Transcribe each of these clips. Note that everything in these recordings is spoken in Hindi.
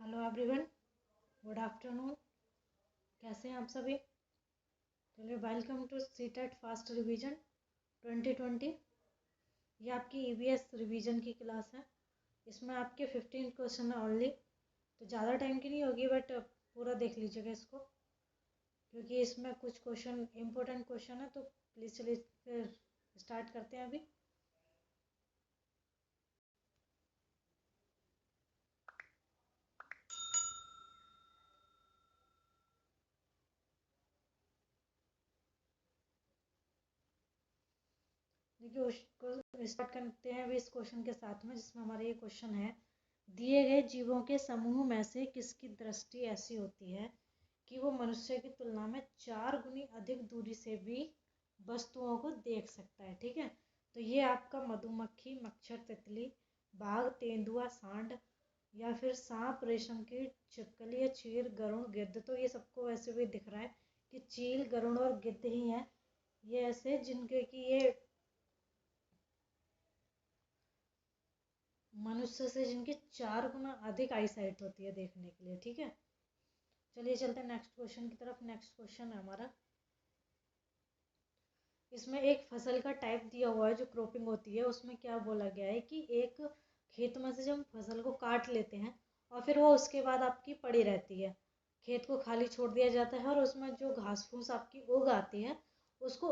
Hello everyone, good afternoon. कैसे हैं आप सभी? चलिए, welcome to CTET fast revision 2020। ये आपकी ईवीएस रिवीजन की क्लास है। इसमें आपके 15 क्वेश्चन है ओनली, तो ज़्यादा टाइम की नहीं होगी, बट पूरा देख लीजिएगा इसको, क्योंकि इसमें कुछ क्वेश्चन इंपॉर्टेंट क्वेश्चन है। तो प्लीज़ चलिए फिर स्टार्ट करते हैं अभी। देखिए, उसको स्टार्ट करते हैं अभी इस क्वेश्चन के साथ में, जिसमें हमारा ये क्वेश्चन है, दिए गए जीवों के समूह में से किसकी दृष्टि ऐसी होती है कि वो मनुष्य की तुलना में 4 गुनी अधिक दूरी से भी वस्तुओं को देख सकता है। ठीक है, तो ये आपका मधुमक्खी, मच्छर, तितली, बाघ, तेंदुआ, सांड, या फिर सांप, रेशम कीट, छिपकली या चील, गरुड़, गिद्ध। तो ये सबको वैसे भी दिख रहा है कि चील, गरुड़ और गिद्ध ही हैं ये ऐसे जिनके की ये मनुष्य से जिनकी 4 गुना अधिक आई साइट होती है देखने के लिए। ठीक है, चलिए चलते हैं नेक्स्ट क्वेश्चन की तरफ। नेक्स्ट क्वेश्चन है हमारा, इसमें एक फसल का टाइप दिया हुआ है जो क्रॉपिंग होती है। उसमें क्या बोला गया है कि एक खेत में से जब हम फसल को काट लेते हैं और फिर वो उसके बाद आपकी पड़ी रहती है, खेत को खाली छोड़ दिया जाता है और उसमें जो घास फूस आपकी उग आती है उसको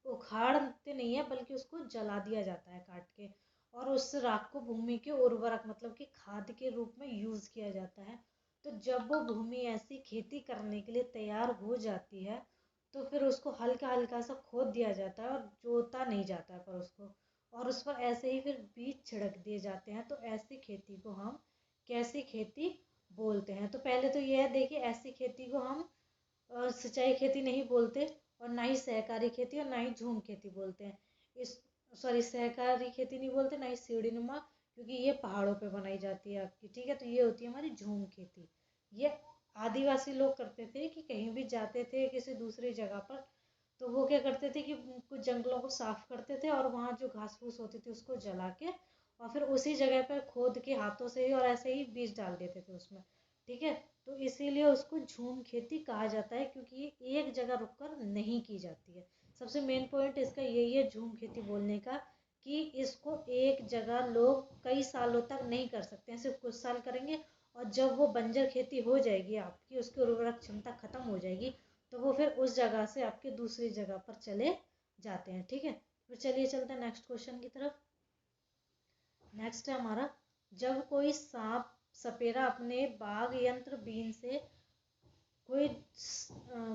उखाड़ते नहीं है, बल्कि उसको जला दिया जाता है काट के, और उस राख को भूमि के उर्वरक मतलब कि खाद के रूप में यूज किया जाता है। तो जब वो भूमि ऐसी खेती करने के लिए तैयार हो जाती है तो फिर उसको हल्का हल्का सा खोद दिया जाता है और जोता नहीं जाता है पर उसको, और उस पर ऐसे ही फिर बीज छिड़क दिए जाते हैं। तो ऐसी खेती को हम कैसी खेती बोलते हैं? तो पहले तो यह है, देखिए, ऐसी खेती को हम सिंचाई खेती नहीं बोलते, और ना ही सहकारी खेती और ना ही झूम खेती बोलते हैं। इस सॉरी, सहकारी खेती नहीं बोलते, ना ही सीढ़ी नुमा, क्योंकि ये पहाड़ों पे बनाई जाती है आपकी। ठीक है, तो ये होती है हमारी झूम खेती। ये आदिवासी लोग करते थे कि कहीं भी जाते थे किसी दूसरी जगह पर, तो वो क्या करते थे कि कुछ जंगलों को साफ करते थे और वहाँ जो घास फूस होती थी उसको जला के और फिर उसी जगह पर खोद के हाथों से ही और ऐसे ही बीज डाल देते थे उसमें। ठीक है, तो इसीलिए उसको झूम खेती कहा जाता है, क्योंकि ये एक जगह रुककर नहीं की जाती है। सबसे मेन पॉइंट इसका यही है झूम खेती बोलने का, कि इसको एक जगह लोग कई सालों तक नहीं कर सकते हैं, सिर्फ कुछ साल करेंगे, और जब वो बंजर खेती हो जाएगी आपकी, उसकी उर्वरक क्षमता खत्म हो जाएगी, तो वो फिर उस जगह से आपके दूसरी जगह पर चले जाते हैं। ठीक है, फिर चलिए चलते हैं नेक्स्ट क्वेश्चन की तरफ। नेक्स्ट है हमारा, जब कोई सांप सपेरा अपने बाघ यंत्र बीन से कोई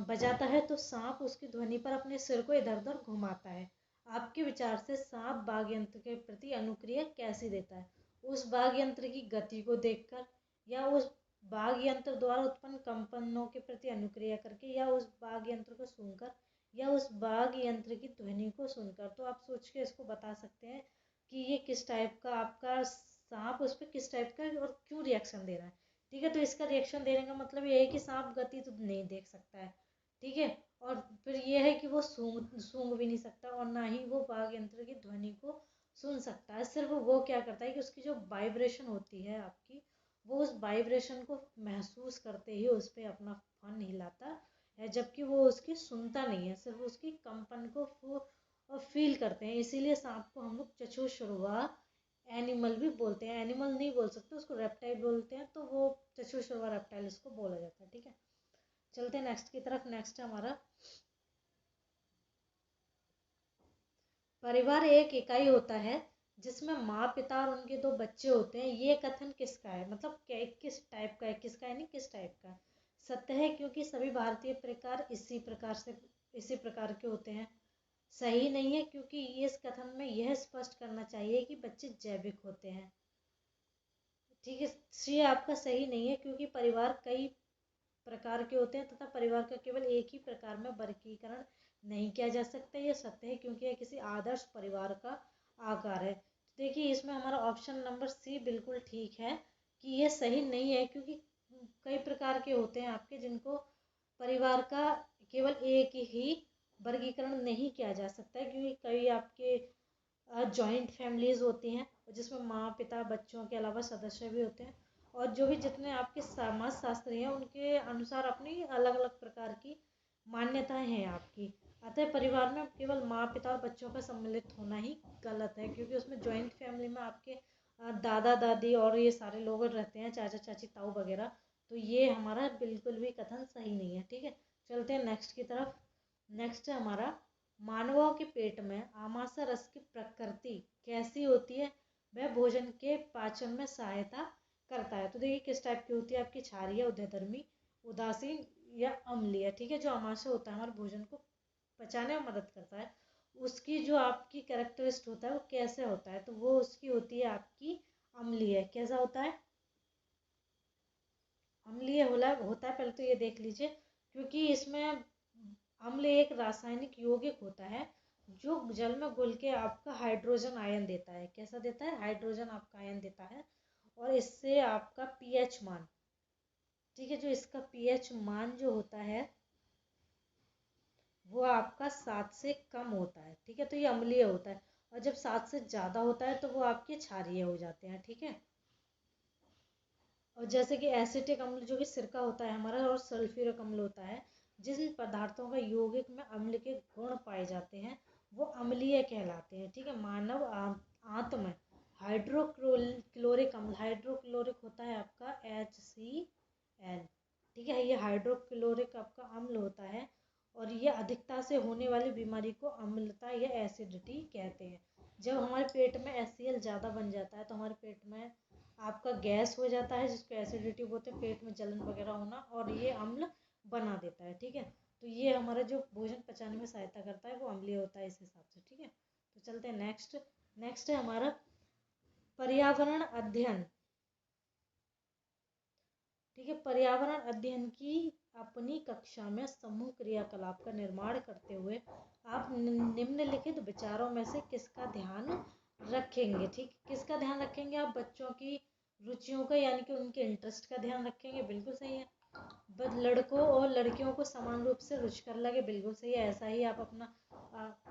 बजाता है तो सांप उसकी ध्वनि पर अपने सिर को इधर उधर घुमाता है। आपके विचार से सांप बाघ यंत्र के प्रति अनुक्रिया कैसी देता है? उस बाघ यंत्र की गति को देखकर, या उस बाघ यंत्र द्वारा उत्पन्न कंपनों के प्रति अनुक्रिया करके, या उस बाघ यंत्र को सुनकर, या उस बाघ यंत्र की ध्वनि को सुनकर। तो आप सोच के इसको बता सकते हैं कि ये किस टाइप का आपका सांप उस पर किस टाइप का और क्यों रिएक्शन दे रहा है। ठीक है, तो इसका रिएक्शन देने का मतलब ये है कि सांप गति तो नहीं देख सकता है। ठीक है, और फिर ये है कि वो सूंघ सूंघ भी नहीं सकता, और ना ही वो वाघ यंत्र की ध्वनि को सुन सकता है। सिर्फ वो क्या करता है कि उसकी जो वाइब्रेशन होती है आपकी, वो उस वाइब्रेशन को महसूस करते ही उस पर अपना फन हिलाता है, जबकि वो उसकी सुनता नहीं है, सिर्फ उसकी कंपन को फील करते हैं। इसीलिए सांप को हम लोग चक्षुश्रवा एनिमल भी बोलते हैं। एनिमल नहीं बोल सकते, उसको रेप्टाइल बोलते हैं, तो वो चक्षुश्रवा रेप्टाइल इसको बोला जाता है। ठीक है, चलते हैं नेक्स्ट की तरफ। नेक्स्ट है हमारा, परिवार एक इकाई होता है जिसमें माँ, पिता और उनके 2 बच्चे होते हैं। ये कथन किसका है? मतलब किस टाइप का है, किसका है नहीं, किस टाइप का? सत्य है, क्योंकि सभी भारतीय प्रकार इसी प्रकार के होते हैं। सही नहीं है, क्योंकि इस कथन में यह स्पष्ट करना चाहिए कि बच्चे जैविक होते हैं। ठीक है, ये आपका सही नहीं है, क्योंकि परिवार कई प्रकार के होते हैं तथा परिवार का केवल एक ही प्रकार में वर्गीकरण नहीं किया जा सकता। ये सत्य है, क्योंकि यह किसी आदर्श परिवार का आकार है। तो देखिए, इसमें हमारा ऑप्शन नंबर सी बिल्कुल ठीक है कि ये सही नहीं है, क्योंकि कई प्रकार के होते हैं आपके जिनको परिवार का केवल एक ही वर्गीकरण नहीं किया जा सकता है, क्योंकि कई आपके जॉइंट फैमिलीज होती हैं जिसमें माँ, पिता, बच्चों के अलावा सदस्य भी होते हैं, और जो भी जितने आपके समाज शास्त्री हैं उनके अनुसार अपनी अलग अलग प्रकार की मान्यताएं हैं आपकी। अतः परिवार में केवल माँ पिता और बच्चों का सम्मिलित होना ही गलत है, क्योंकि उसमें जॉइंट फैमिली में आपके दादा दादी और ये सारे लोग रहते हैं, चाचा चाची ताऊ वगैरह। तो ये हमारा बिल्कुल भी कथन सही नहीं है। ठीक है, चलते हैं नेक्स्ट की तरफ। नेक्स्ट है हमारा, मानवों के पेट में आमाशय रस की प्रकृति कैसी होती है, वह भोजन के पाचन में सहायता करता है। तो देखिए किस टाइप की होती है आपकी, क्षारीय, उदयधर्मी, उदासीन या अम्लीय। ठीक है, जो आमाशय होता है हमारे भोजन को पचाने में मदद करता है, उसकी जो आपकी कैरेक्टरिस्ट होता है वो कैसे होता है, तो वो उसकी होती है आपकी अम्लीय। कैसा होता है, अम्लीय होता है। पहले तो ये देख लीजिए, क्योंकि इसमें अम्ल एक रासायनिक यौगिक होता है जो जल में घुल के आपका हाइड्रोजन आयन देता है। कैसा देता है, हाइड्रोजन आपका आयन देता है। और इससे आपका पीएच मान, ठीक है, जो इसका पीएच मान जो होता है वो आपका 7 से कम होता है। ठीक है, तो ये अम्लीय होता है। और जब 7 से ज़्यादा होता है तो वो आपके क्षारीय हो जाते हैं। ठीक है, और जैसे कि एसिटिक अम्ल जो कि सिरका होता है हमारा, और सल्फ्यूरिक अम्ल होता है, जिन पदार्थों का यौगिक में अम्ल के गुण पाए जाते हैं वो अम्लीय कहलाते हैं। ठीक है, मानव आंत में हाइड्रोक्लोरिक अम्ल, हाइड्रोक्लोरिक होता है आपका HCl। ठीक है, ये हाइड्रोक्लोरिक आपका अम्ल होता है, और ये अधिकता से होने वाली बीमारी को अम्लता या एसिडिटी कहते हैं। जब हमारे पेट में HCl ज़्यादा बन जाता है तो हमारे पेट में आपका गैस हो जाता है, जिसको एसिडिटी बोलते हैं, पेट में जलन वगैरह होना, और ये अम्ल बना देता है। ठीक है, तो ये हमारा जो भोजन पचाने में सहायता करता है वो अम्लीय होता है इस हिसाब से। ठीक है, तो चलते हैं नेक्स्ट। नेक्स्ट है हमारा पर्यावरण अध्ययन। ठीक है, पर्यावरण अध्ययन की अपनी कक्षा में समूह क्रियाकलाप का निर्माण करते हुए आप निम्नलिखित विचारों में से किसका ध्यान रखेंगे। ठीक, किसका ध्यान रखेंगे आप, बच्चों की रुचियों का, यानी कि उनके इंटरेस्ट का ध्यान रखेंगे। बिल्कुल सही है। बस लड़कों और लड़कियों को समान रूप से रुचिकर लगे, बिल्कुल सही है। ऐसा ही आप अपना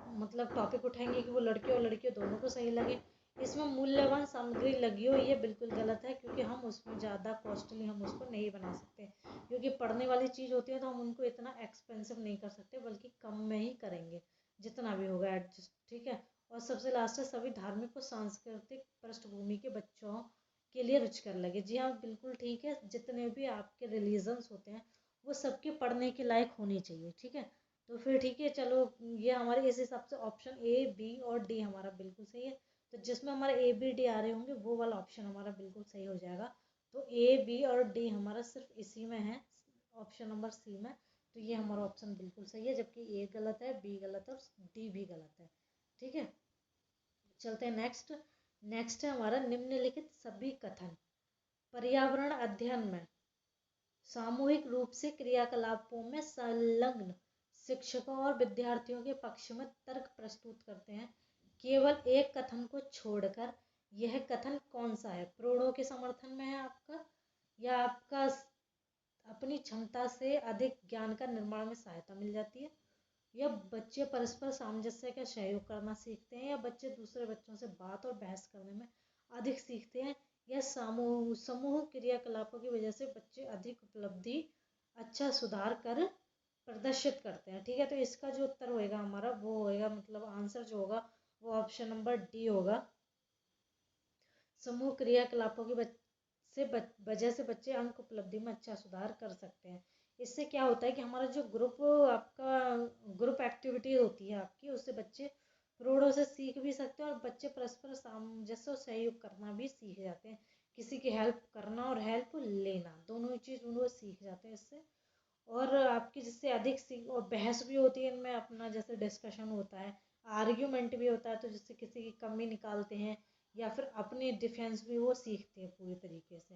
मतलब टॉपिक उठाएंगे कि वो लड़के और लड़कियों दोनों को सही लगे। इसमें मूल्यवान सामग्री लगी हो, ये बिल्कुल गलत है, क्योंकि हम उसमें ज़्यादा कॉस्टली हम उसको नहीं बना सकते, क्योंकि पढ़ने वाली चीज़ होती है तो हम उनको इतना एक्सपेंसिव नहीं कर सकते, बल्कि कम में ही करेंगे जितना भी होगा एडजस्ट। ठीक है, और सबसे लास्ट है, सभी धार्मिक और सांस्कृतिक पृष्ठभूमि के बच्चों के लिए रुचिकर लगे। जी हाँ, बिल्कुल ठीक है, जितने भी आपके रिलीजन्स होते हैं वो सबके पढ़ने के लायक होने चाहिए। ठीक है, तो फिर ठीक है, चलो ये हमारे इस हिसाब से ऑप्शन A, B और D हमारा बिल्कुल सही है। तो जिसमें हमारे A, B, D आ रहे होंगे वो वाला ऑप्शन हमारा बिल्कुल सही हो जाएगा। तो A, B और D हमारा सिर्फ इसी में है, ऑप्शन नंबर C में। तो ये हमारा ऑप्शन बिल्कुल सही है, जबकि A गलत है, B गलत है और D भी गलत है। ठीक है, चलते हैं नेक्स्ट। नेक्स्ट है हमारा, निम्नलिखित सभी कथन पर्यावरण अध्ययन में सामूहिक रूप से क्रियाकलापों में संलग्न शिक्षकों और विद्यार्थियों के पक्ष में तर्क प्रस्तुत करते हैं। केवल एक कथन को छोड़कर यह कथन कौन सा है, प्रोढ़ों के समर्थन में है आपका, या आपका अपनी क्षमता से अधिक ज्ञान का निर्माण में सहायता मिल जाती है, या बच्चे परस्पर सामंजस्य का सहयोग करना सीखते हैं, या बच्चे दूसरे बच्चों से बात और बहस करने में अधिक सीखते हैं, या समूह समूह क्रियाकलापों की वजह से बच्चे अधिक उपलब्धि अच्छा सुधार कर प्रदर्शित करते हैं। ठीक है, तो इसका जो उत्तर होएगा हमारा वो होएगा, मतलब आंसर जो होगा वो ऑप्शन नंबर D होगा। समूह क्रियाकलापों की वजह से बच्चे अंक उपलब्धि में अच्छा सुधार कर सकते हैं। इससे क्या होता है कि हमारा जो ग्रुप आपका ग्रुप एक्टिविटी होती है आपकी, उससे बच्चे रोड़ों से सीख भी सकते हैं, और बच्चे परस्पर सामंजस्य और सहयोग करना भी सीख जाते हैं। किसी की हेल्प करना और हेल्प लेना, दोनों ही चीज़ उनको सीख जाते हैं इससे। और आपकी जिससे अधिक सीख और बहस भी होती है इनमें, अपना जैसे डिस्कशन होता है, आर्ग्यूमेंट भी होता है, तो जिससे किसी की कमी निकालते हैं या फिर अपनी डिफेंस भी वो सीखते हैं पूरी तरीके से।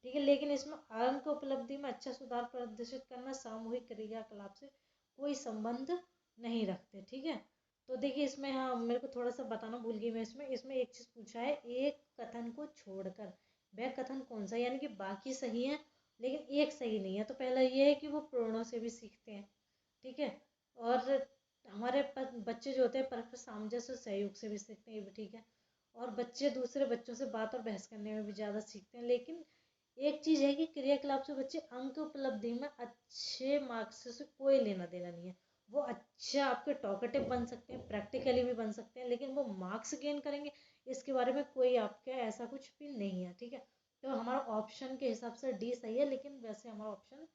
ठीक है, लेकिन इसमें अंक उपलब्धि में अच्छा सुधार प्रदर्शित करना सामूहिक क्रियाकलाप से कोई संबंध नहीं रखते। ठीक है, तो देखिए इसमें, हाँ मेरे को थोड़ा सा बताना भूल गई मैं, इसमें इसमें एक चीज़ पूछा है, एक कथन को छोड़कर वह कथन कौन सा, यानी कि बाकी सही है लेकिन एक सही नहीं है। तो पहला ये है कि वो प्रणों से भी सीखते हैं। ठीक है, और हमारे बच्चे जो होते हैं परस्पर सामंजस्य और सहयोग से भी सीखते हैं, ये भी ठीक है। और बच्चे दूसरे बच्चों से बात और बहस करने में भी ज़्यादा सीखते हैं, लेकिन एक चीज़ है कि क्रियाकलाप से बच्चे अंक उपलब्धि में अच्छे मार्क्स से कोई लेना देना नहीं है। वो अच्छा आपके टॉकेटिव बन सकते हैं, प्रैक्टिकली भी बन सकते हैं, लेकिन वो मार्क्स गेन करेंगे इसके बारे में कोई आपका ऐसा कुछ भी नहीं है, ठीक है। तो हमारा ऑप्शन के हिसाब से डी सही है, लेकिन वैसे हमारा ऑप्शन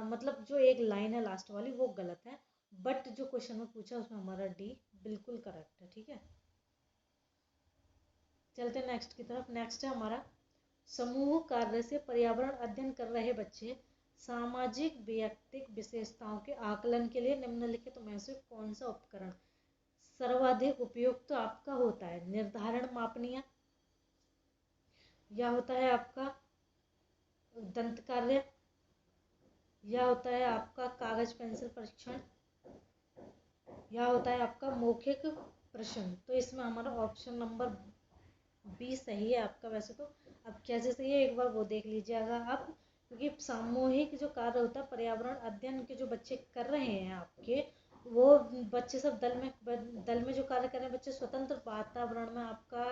मतलब जो एक लाइन है लास्ट वाली वो गलत है, बट जो क्वेश्चन में पूछा उसमें हमारा डी बिल्कुल करेक्ट है, ठीक है। चलते नेक्स्ट की तरफ। नेक्स्ट है हमारा समूह कार्य से पर्यावरण अध्ययन कर रहे बच्चे सामाजिक वैयक्तिक विशेषताओं के आकलन के लिए निम्नलिखित में से कौन सा उपकरण सर्वाधिक उपयुक्त आपका होता है। निर्धारण मापनीय, या होता है आपका दंत कार्य, या होता है आपका कागज पेंसिल परीक्षण, या होता है आपका मौखिक प्रश्न। तो इसमें हमारा ऑप्शन नंबर बी सही है आपका। वैसे तो अब कैसे सही है एक बार वो देख लीजिएगा आप, क्योंकि सामूहिक जो कार्य होता है पर्यावरण अध्ययन के जो बच्चे कर रहे हैं आपके, वो बच्चे सब दल में जो कार्य कर रहे हैं बच्चे स्वतंत्र वातावरण में आपका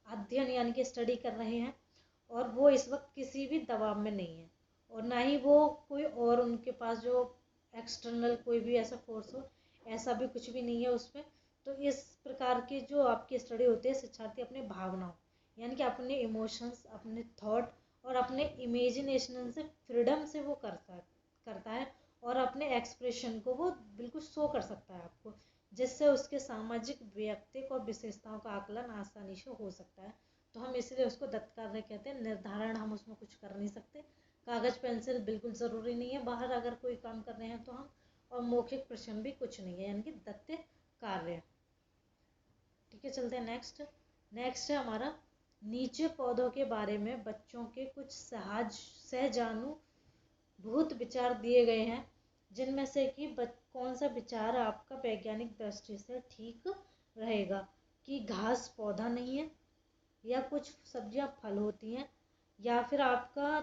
अध्ययन यानी कि स्टडी कर रहे हैं, और वो इस वक्त किसी भी दबाव में नहीं है, और ना ही वो कोई और उनके पास जो एक्सटर्नल कोई भी ऐसा फोर्स हो, ऐसा भी कुछ भी नहीं है उसमें। तो इस प्रकार के जो आपकी स्टडी होती है शिक्षार्थी अपने भावनाओं यानी कि अपने इमोशंस, अपने थॉट और अपने इमेजिनेशन से फ्रीडम से वो करता है और अपने एक्सप्रेशन को वो बिल्कुल शो कर सकता है आपको, जिससे उसके सामाजिक व्यक्तिक और विशेषताओं का आकलन आसानी से हो सकता है। तो हम इसलिए उसको दत्त कार्य कहते हैं। निर्धारण हम उसमें कुछ कर नहीं सकते, कागज पेंसिल बिल्कुल ज़रूरी नहीं है बाहर अगर कोई काम कर रहे हैं तो हम, और मौखिक प्रश्न भी कुछ नहीं है यानी कि दत्त कार्य, ठीक है। चलते हैं नेक्स्ट। नेक्स्ट है हमारा नीचे पौधों के बारे में बच्चों के कुछ सहजानुभूत विचार दिए गए हैं, जिनमें से कि कौन सा विचार आपका वैज्ञानिक दृष्टि से ठीक रहेगा। कि घास पौधा नहीं है, या कुछ सब्जियां फल होती हैं, या फिर आपका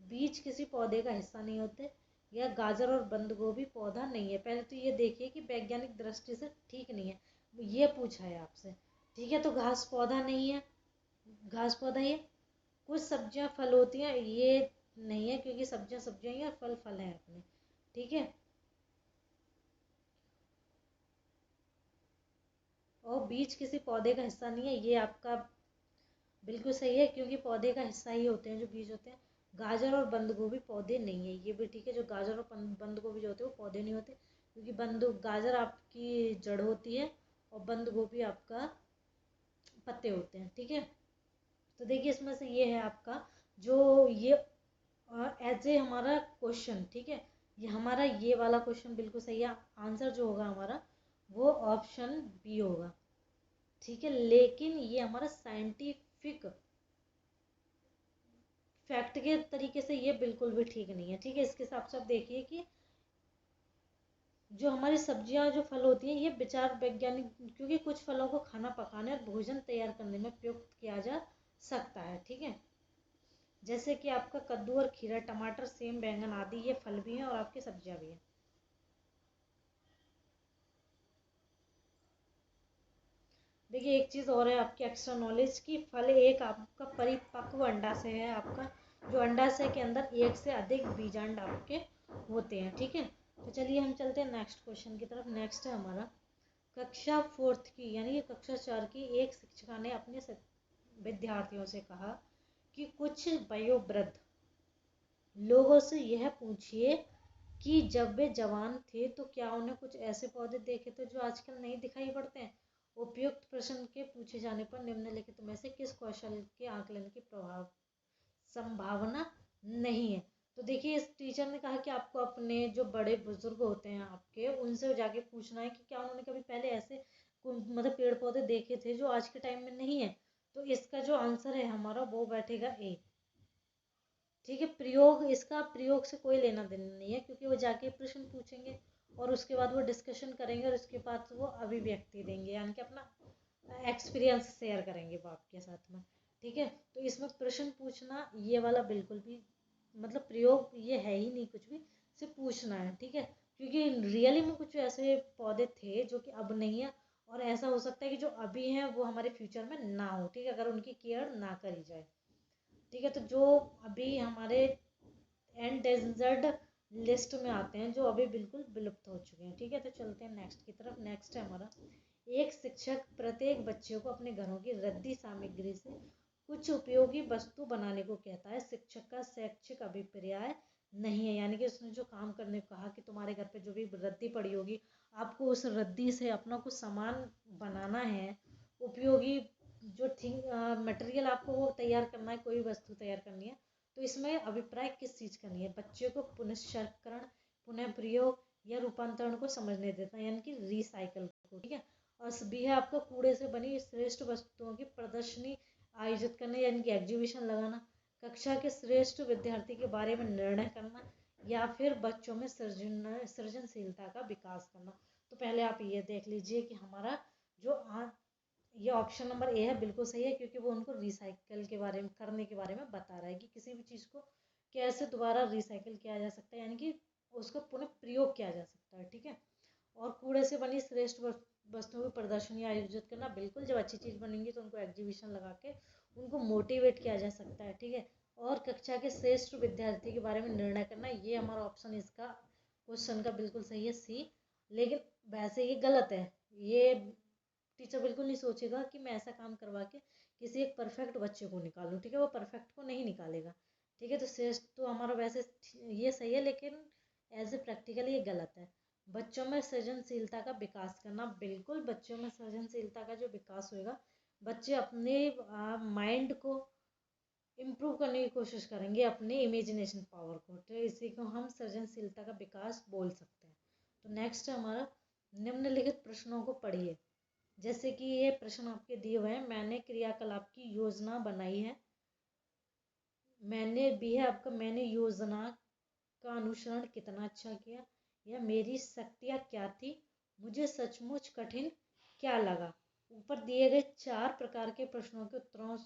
बीज किसी पौधे का हिस्सा नहीं होते, या गाजर और बंद गोभी पौधा नहीं है। पहले तो ये देखिए कि वैज्ञानिक दृष्टि से ठीक नहीं है, ये पूछा है आपसे, ठीक है। तो घास पौधा नहीं है, घास पौधा ही है। कुछ सब्जियां फल होती हैं, ये नहीं है क्योंकि सब्जियां सब्जियां ही और फल फल हैं अपने, ठीक है। और बीज किसी पौधे का हिस्सा नहीं है, ये आपका बिल्कुल सही है क्योंकि पौधे का हिस्सा ही होते हैं जो बीज होते हैं। गाजर और बंद गोभी पौधे नहीं है, ये भी ठीक है। जो गाजर और बंद गोभी जो होते हैं वो पौधे नहीं होते, क्योंकि गाजर आपकी जड़ होती है और बंद गोभी आपका पत्ते होते हैं, ठीक है। तो देखिए इसमें से ये है आपका जो ये एज ए हमारा क्वेश्चन, ठीक है। ये हमारा ये वाला क्वेश्चन बिल्कुल सही है। आंसर जो होगा हमारा वो ऑप्शन बी होगा, ठीक है। लेकिन ये हमारा साइंटिफिक फैक्ट के तरीके से ये बिल्कुल भी ठीक नहीं है, ठीक है। इसके हिसाब से आप देखिए कि जो हमारी सब्जियां जो फल होती हैं ये विचार वैज्ञानिक, क्योंकि कुछ फलों को खाना पकाने और भोजन तैयार करने में प्रयुक्त किया जा सकता है, ठीक है। जैसे कि आपका कद्दू और खीरा, टमाटर, सेम, बैंगन आदि ये फल भी हैं और आपकी सब्जियां भी हैं। देखिए एक चीज़ और है आपकी एक्स्ट्रा नॉलेज की, फल एक आपका परिपक्व अंडाशय है आपका, जो अंडाशय के अंदर एक से अधिक बीजांड आपके होते हैं, ठीक है। तो चलिए हम चलते हैं नेक्स्ट क्वेश्चन की तरफ। नेक्स्ट है हमारा कक्षा फोर्थ की यानी कि कक्षा 4 की एक शिक्षिका ने अपने विद्यार्थियों से कहा कि कुछ वयोवृद्ध लोगों से यह पूछिए कि जब वे जवान थे तो क्या उन्हें कुछ ऐसे पौधे देखे थे जो आजकल नहीं दिखाई पड़ते हैं। उपयुक्त प्रश्न के पूछे जाने पर निम्नलिखित में से किस कौशल के आकलन की संभावना नहीं है। तो देखिए इस टीचर ने कहा कि आपको अपने जो बड़े बुजुर्ग होते हैं आपके उनसे जाके पूछना है कि क्या उन्होंने कभी पहले ऐसे मतलब पेड़ पौधे देखे थे जो आज के टाइम में नहीं है। तो इसका जो आंसर है हमारा वो बैठेगा ए, ठीक है। प्रयोग, इसका प्रयोग से कोई लेना देना नहीं है क्योंकि वो जाके प्रश्न पूछेंगे और उसके बाद वो डिस्कशन करेंगे और उसके बाद वो अभिव्यक्ति देंगे यानी कि अपना एक्सपीरियंस शेयर करेंगे वो आपके साथ में, ठीक है। तो इसमें प्रश्न पूछना ये वाला बिल्कुल भी मतलब प्रयोग ये है ही नहीं, कुछ भी सिर्फ पूछना है, ठीक है। क्योंकि रियली में कुछ ऐसे पौधे थे जो कि अब नहीं है, और ऐसा हो सकता है कि जो अभी हैं वो हमारे फ्यूचर में ना हो, ठीक है, अगर उनकी केयर ना करी जाए। ठीक है, तो जो अभी हमारे एंडेंजर्ड लिस्ट में आते हैं, जो अभी बिल्कुल विलुप्त हो चुके हैं। ठीक है, तो चलते हैं नेक्स्ट की तरफ। नेक्स्ट है हमारा, एक शिक्षक प्रत्येक बच्चे को अपने घरों की रद्दी सामग्री से कुछ उपयोगी वस्तु बनाने को कहता है। शिक्षक का शैक्षिक अभिप्राय नहीं है, यानी कि उसने जो काम करने को कहा कि तुम्हारे घर पे जो भी रद्दी पड़ी होगी, आपको उस रद्दी से अपना कुछ सामान बनाना है, उपयोगी जो थिंग मटेरियल आपको वो तैयार करना है, कोई वस्तु तैयार करनी है, तो इसमें अभिप्राय किस चीज़ का नहीं है? बच्चे को पुनश्चक्रण, पुनः प्रयोग या रूपांतरण को समझने देता है, यानी कि रिसाइकल को। ठीक है, और भी है आपको कूड़े से बनी श्रेष्ठ वस्तुओं की प्रदर्शनी आयोजित करना, यानी कि एग्जीबिशन लगाना, कक्षा के श्रेष्ठ विद्यार्थी के बारे में निर्णय करना, या फिर बच्चों में सृजनशीलता का विकास करना। तो पहले आप ये देख लीजिए कि हमारा जो ये ऑप्शन नंबर ए है बिल्कुल सही है, क्योंकि वो उनको रिसाइकल के बारे में करने के बारे में बता रहा है कि किसी भी चीज़ को कैसे दोबारा रिसाइकल किया जा सकता है, यानी कि उसका पुनः प्रयोग किया जा सकता है। ठीक है, और कूड़े से बनी श्रेष्ठ वस्तुओं की प्रदर्शनी आयोजित करना, बिल्कुल जब अच्छी चीज़ बनेंगी तो उनको एग्जीबिशन लगा के उनको मोटिवेट किया जा सकता है। ठीक है, और कक्षा के श्रेष्ठ विद्यार्थी के बारे में निर्णय करना, ये हमारा ऑप्शन इसका क्वेश्चन का बिल्कुल सही है, सी। लेकिन वैसे ये गलत है। ये टीचर बिल्कुल नहीं सोचेगा कि मैं ऐसा काम करवा के किसी एक परफेक्ट बच्चे को निकालूं। ठीक है, वो परफेक्ट को नहीं निकालेगा। ठीक है, तो श्रेष्ठ तो हमारा वैसे ये सही है, लेकिन एज ए प्रैक्टिकल ये गलत है। बच्चों में सृजनशीलता का विकास करना, बिल्कुल बच्चों में सृजनशीलता का जो विकास होएगा, बच्चे अपने माइंड को इम्प्रूव करने की कोशिश करेंगे, अपने इमेजिनेशन पावर को, तो इसी को हम सृजनशीलता का विकास बोल सकते हैं। तो नेक्स्ट है हमारा, निम्नलिखित प्रश्नों को पढ़िए। जैसे कि ये प्रश्न आपके दिए हुए हैं, मैंने क्रियाकलाप की योजना बनाई है, मैंने भी है आपका, मैंने योजना का अनुसरण कितना अच्छा किया, या मेरी शक्तियाँ क्या थी, मुझे सचमुच कठिन क्या लगा। ऊपर दिए गए 4 प्रकार के प्रश्नों के उत्तरों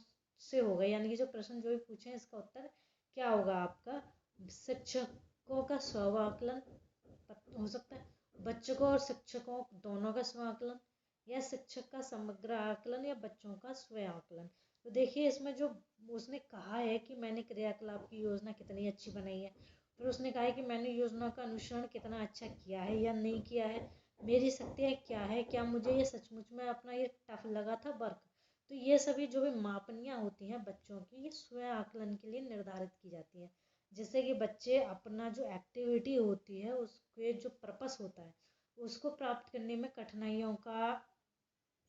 से होगा, यानी कि जो प्रश्न जो भी पूछे हैं इसका उत्तर क्या होगा आपका। शिक्षकों का स्व आकलन हो सकता है, बच्चों और शिक्षकों दोनों का स्व आकलन, या शिक्षक का समग्र आकलन, या बच्चों का स्व आकलन। तो देखिए इसमें जो उसने कहा है कि मैंने क्रियाकलाप की योजना कितनी अच्छी बनाई है, फिर उसने कहा है कि मैंने योजना का अनुसरण कितना अच्छा किया है या नहीं किया है, मेरी शक्तियाँ क्या है, क्या मुझे ये सचमुच में अपना ये टफ लगा था वर्क। तो ये सभी जो भी मापनियाँ होती हैं बच्चों की, ये स्व आकलन के लिए निर्धारित की जाती है, जिससे कि बच्चे अपना जो एक्टिविटी होती है उसके जो पर्पस होता है उसको प्राप्त करने में कठिनाइयों का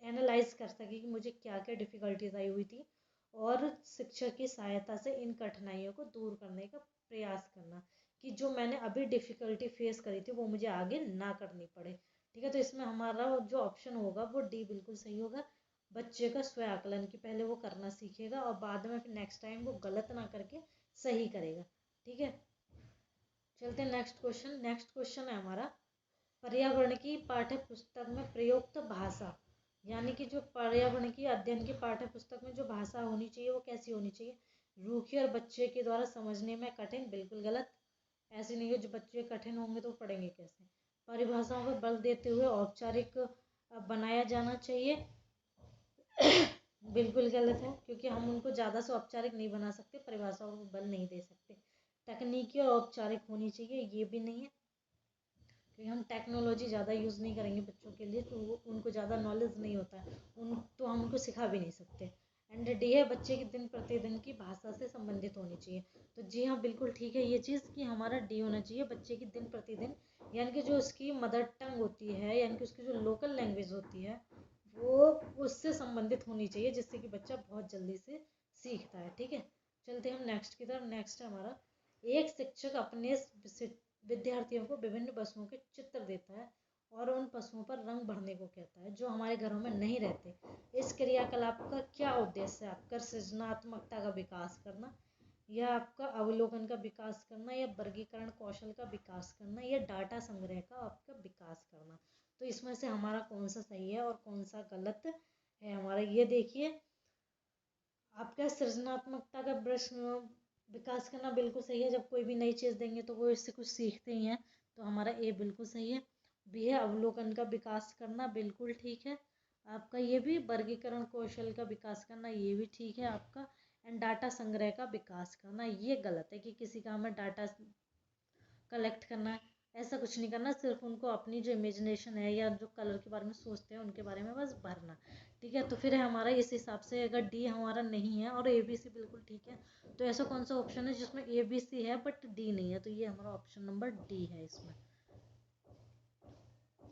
एनालाइज कर सके कि मुझे क्या क्या डिफ़िकल्टीज आई हुई थी, और शिक्षक की सहायता से इन कठिनाइयों को दूर करने का प्रयास करना, कि जो मैंने अभी डिफ़िकल्टी फेस करी थी वो मुझे आगे ना करनी पड़े। ठीक है, तो इसमें हमारा जो ऑप्शन होगा वो डी बिल्कुल सही होगा। बच्चे का स्व आकलन की पहले वो करना सीखेगा और बाद में फिर नेक्स्ट टाइम वो गलत ना करके सही करेगा। ठीक है, चलते हैं नेक्स्ट क्वेश्चन। नेक्स्ट क्वेश्चन है हमारा, पर्यावरण की पाठ्य पुस्तक में प्रयुक्त भाषा, यानी कि जो पर्यावरण की अध्ययन की पाठ्य पुस्तक में जो भाषा होनी चाहिए वो कैसी होनी चाहिए। रूखी और बच्चे के द्वारा समझने में कठिन, बिल्कुल गलत। ऐसे नहीं हो जो बच्चे कठिन होंगे तो पढ़ेंगे कैसे। परिभाषाओं पर बल देते हुए औपचारिक बनाया जाना चाहिए, बिल्कुल गलत है, क्योंकि हम उनको ज़्यादा से औपचारिक नहीं बना सकते, परिभाषाओं को बल नहीं दे सकते। तकनीकी और औपचारिक होनी चाहिए, ये भी नहीं है, क्योंकि हम टेक्नोलॉजी ज़्यादा यूज़ नहीं करेंगे बच्चों के लिए, तो वो उनको ज़्यादा नॉलेज नहीं होता है तो हम उनको सिखा भी नहीं सकते। एंड डी है, बच्चे की दिन प्रतिदिन की भाषा से संबंधित होनी चाहिए। तो जी हाँ, बिल्कुल ठीक है ये चीज़ कि हमारा डी होना चाहिए, बच्चे की दिन प्रतिदिन, यानी कि जो उसकी मदर टंग होती है, यानी कि उसकी जो लोकल लैंग्वेज होती है वो उससे संबंधित होनी चाहिए, जिससे कि बच्चा बहुत जल्दी से सीखता है। ठीक है, चलते हैं हम नेक्स्ट की तरफ। नेक्स्ट है हमारा, एक शिक्षक अपने विद्यार्थियों को विभिन्न पशुओं के चित्र देता है और उन पशुओं पर रंग भरने को कहता है जो हमारे घरों में नहीं रहते। इस क्रियाकलाप का क्या उद्देश्य है आपका? सृजनात्मकता का विकास करना, या आपका अवलोकन का विकास करना, या वर्गीकरण कौशल का विकास करना, या डाटा संग्रह का आपका विकास करना। तो इसमें से हमारा कौन सा सही है और कौन सा गलत है हमारा, ये देखिए। आपका सृजनात्मकता का प्रश्न विकास करना बिल्कुल सही है, जब कोई भी नई चीज़ देंगे तो वो इससे कुछ सीखते ही हैं, तो हमारा ए बिल्कुल सही है। बी है अवलोकन का विकास करना, बिल्कुल ठीक है आपका। ये भी वर्गीकरण कौशल का विकास करना, ये भी ठीक है आपका। एंड डाटा संग्रह का विकास करना। ये गलत है कि किसी का हमें डाटा कलेक्ट करना है, ऐसा कुछ नहीं करना। सिर्फ उनको अपनी जो इमेजिनेशन है या जो कलर के बारे में सोचते हैं उनके बारे में बस भरना। ठीक है, तो फिर हमारा इस हिसाब से अगर डी हमारा नहीं है और ए बी सी बिल्कुल ठीक है, तो ऐसा कौन सा ऑप्शन है जिसमें ए बी सी है बट डी नहीं है, तो ये हमारा ऑप्शन नंबर डी है इसमें।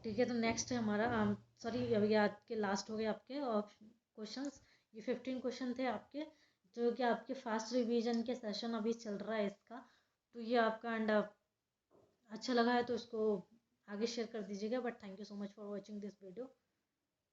ठीक है, तो नेक्स्ट है हमारा सॉरी अभी आज के लास्ट हो गए आपके क्वेश्चंस। ये 15 क्वेश्चन थे आपके, जो कि आपके फास्ट रिवीजन के सेशन अभी चल रहा है इसका। तो ये आपका एंड अच्छा लगा है तो इसको आगे शेयर कर दीजिएगा। But thank you so much for watching this video.